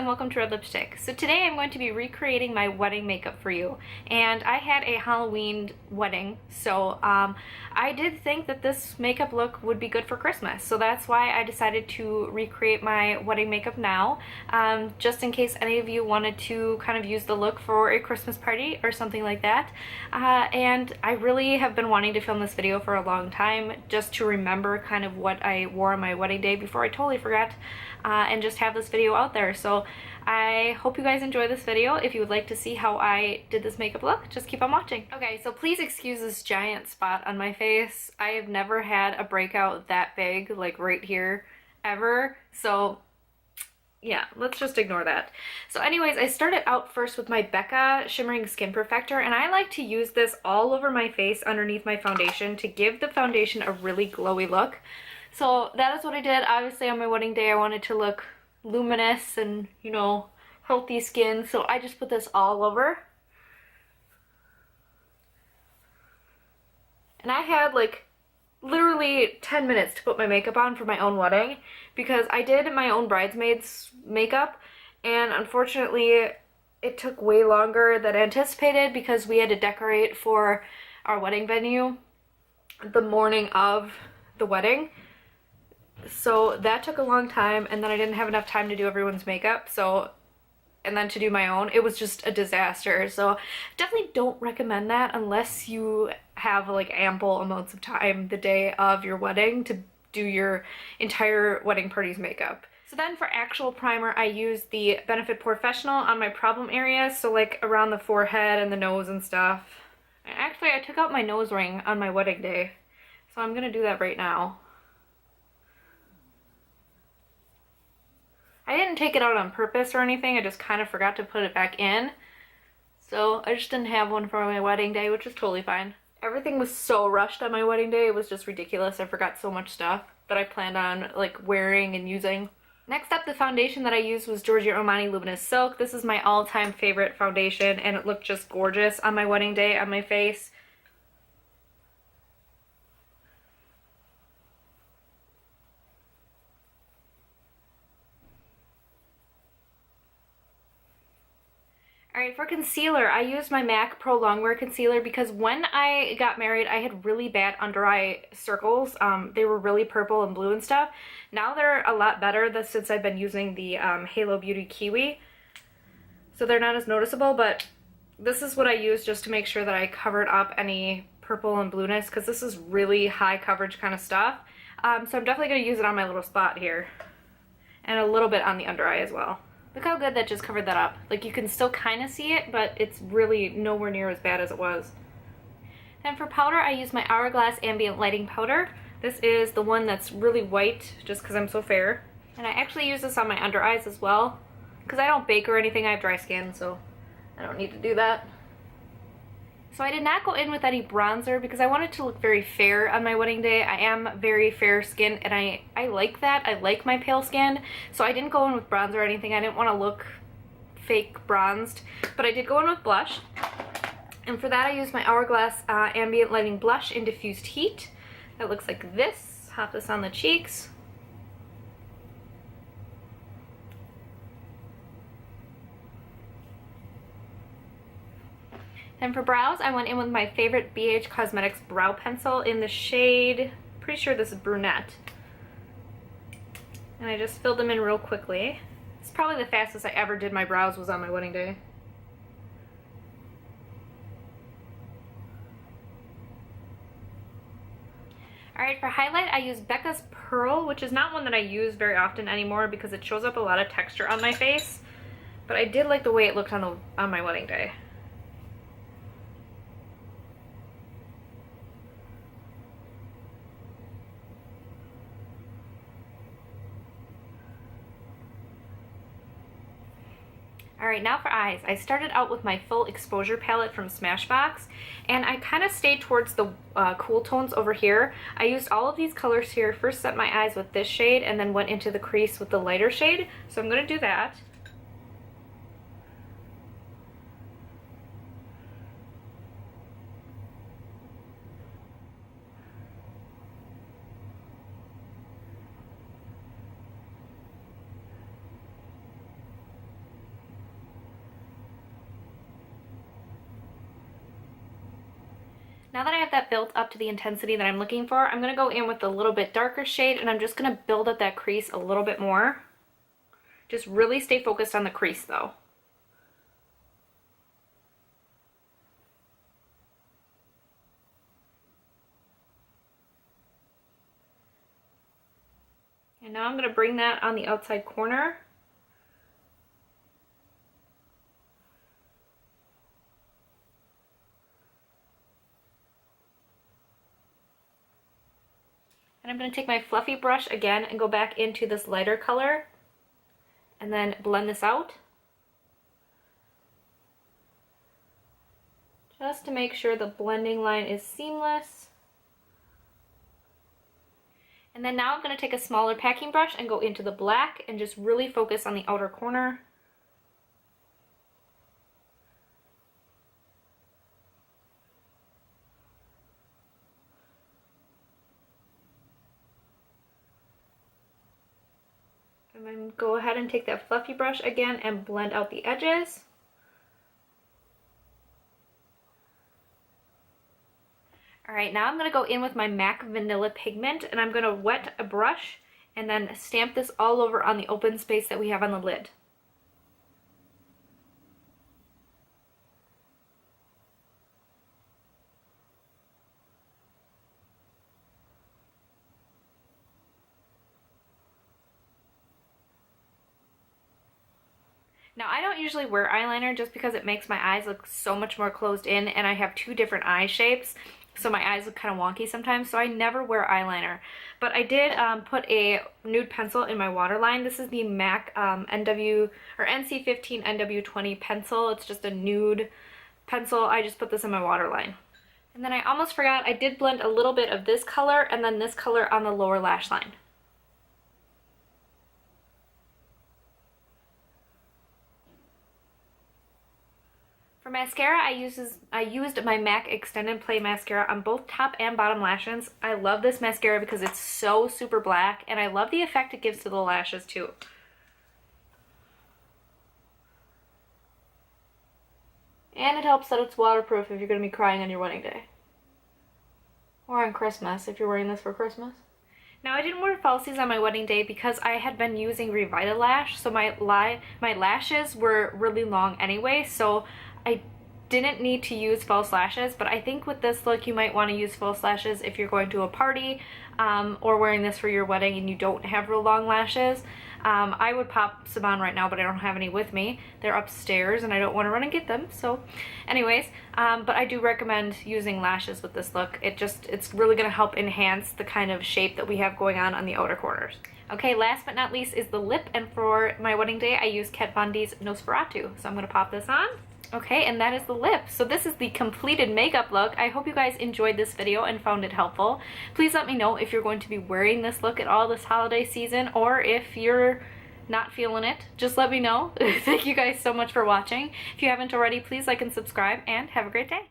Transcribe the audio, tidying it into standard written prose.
and welcome to Red Lipstick. So today I'm going to be recreating my wedding makeup for you, and I had a Halloween wedding, so I did think that this makeup look would be good for Christmas, so that's why I decided to recreate my wedding makeup now, just in case any of you wanted to kind of use the look for a Christmas party or something like that. And I really have been wanting to film this video for a long time, just to remember kind of what I wore on my wedding day before I totally forgot, and just have this video out there. So I hope you guys enjoy this video. If you would like to see how I did this makeup look, just keep on watching. Okay, so please excuse this giant spot on my face. I have never had a breakout that big, like right here, ever. So yeah, let's just ignore that. So anyways, I started out first with my Becca Shimmering Skin Perfector, and I like to use this all over my face underneath my foundation to give the foundation a really glowy look. So that is what I did. Obviously on my wedding day I wanted to look luminous and, you know, healthy skin, so I just put this all over. And I had like literally 10 minutes to put my makeup on for my own wedding, because I did my own bridesmaids makeup, and unfortunately it took way longer than anticipated because we had to decorate for our wedding venue the morning of the wedding. So that took a long time, and then I didn't have enough time to do everyone's makeup, so, and then to do my own. It was just a disaster. So definitely don't recommend that unless you have like ample amounts of time the day of your wedding to do your entire wedding party's makeup. So then for actual primer, I used the Benefit Porefessional on my problem areas, so like around the forehead and the nose and stuff. And actually I took out my nose ring on my wedding day, so I'm gonna do that right now. I didn't take it out on purpose or anything, I just kind of forgot to put it back in. So I just didn't have one for my wedding day, which is totally fine. Everything was so rushed on my wedding day, it was just ridiculous. I forgot so much stuff that I planned on like wearing and using. Next up, the foundation that I used was Giorgio Armani Luminous Silk. This is my all-time favorite foundation, and it looked just gorgeous on my wedding day on my face. Alright, for concealer, I used my MAC Prolongwear concealer because when I got married, I had really bad under eye circles. They were really purple and blue and stuff. Now they're a lot better since I've been using the Halo Beauty Kiwi. So they're not as noticeable, but this is what I used just to make sure that I covered up any purple and blueness, because this is really high coverage kind of stuff. So I'm definitely going to use it on my little spot here. And a little bit on the under eye as well. Look how good that just covered that up. Like, you can still kind of see it, but it's really nowhere near as bad as it was. Then for powder, I use my Hourglass Ambient Lighting Powder. This is the one that's really white, just because I'm so fair. And I actually use this on my under eyes as well, because I don't bake or anything. I have dry skin, so I don't need to do that. So I did not go in with any bronzer because I wanted to look very fair on my wedding day. I am very fair skinned, and I like that. I like my pale skin, so I didn't go in with bronzer or anything. I didn't want to look fake bronzed, but I did go in with blush. And for that I used my Hourglass Ambient Lighting Blush in Diffused Heat. That looks like this. Hop this on the cheeks. And for brows, I went in with my favorite BH Cosmetics brow pencil in the shade, pretty sure this is Brunette. And I just filled them in real quickly. It's probably the fastest I ever did my brows was on my wedding day. Alright, for highlight I use Becca's Pearl, which is not one that I use very often anymore because it shows up a lot of texture on my face. But I did like the way it looked on my wedding day. Alright, now for eyes. I started out with my full exposure palette from Smashbox, and I kind of stayed towards the cool tones over here. I used all of these colors here, first set my eyes with this shade, and then went into the crease with the lighter shade, so I'm going to do that. Now that I have that built up to the intensity that I'm looking for, I'm going to go in with a little bit darker shade, and I'm just going to build up that crease a little bit more. Just really stay focused on the crease though. And now I'm going to bring that on the outside corner. And I'm going to take my fluffy brush again and go back into this lighter color and then blend this out. Just to make sure the blending line is seamless. And then now I'm going to take a smaller packing brush and go into the black and just really focus on the outer corner. And then go ahead and take that fluffy brush again and blend out the edges. Alright, now I'm going to go in with my MAC Vanilla Pigment, and I'm going to wet a brush and then stamp this all over on the open space that we have on the lid. Now, I don't usually wear eyeliner just because it makes my eyes look so much more closed in, and I have two different eye shapes, so my eyes look kind of wonky sometimes, so I never wear eyeliner. But I did put a nude pencil in my waterline. This is the MAC NC15 NW20 pencil. It's just a nude pencil. I just put this in my waterline. And then I almost forgot, I did blend a little bit of this color and then this color on the lower lash line. For mascara, I used my MAC Extended Play Mascara on both top and bottom lashes. I love this mascara because it's so super black, and I love the effect it gives to the lashes too. And it helps that it's waterproof if you're going to be crying on your wedding day. Or on Christmas, if you're wearing this for Christmas. Now, I didn't wear falsies on my wedding day because I had been using Revitalash, so my lashes were really long anyway, so I didn't need to use false lashes. But I think with this look you might want to use false lashes if you're going to a party or wearing this for your wedding and you don't have real long lashes. I would pop some on right now, but I don't have any with me. They're upstairs and I don't want to run and get them. So anyways, but I do recommend using lashes with this look. It's really going to help enhance the kind of shape that we have going on the outer corners. Okay, last but not least is the lip, and for my wedding day I used Kat Von D's Nosferatu. So I'm going to pop this on. Okay, and that is the lip. So this is the completed makeup look. I hope you guys enjoyed this video and found it helpful. Please let me know if you're going to be wearing this look at all this holiday season, or if you're not feeling it. Just let me know. Thank you guys so much for watching. If you haven't already, please like and subscribe, and have a great day.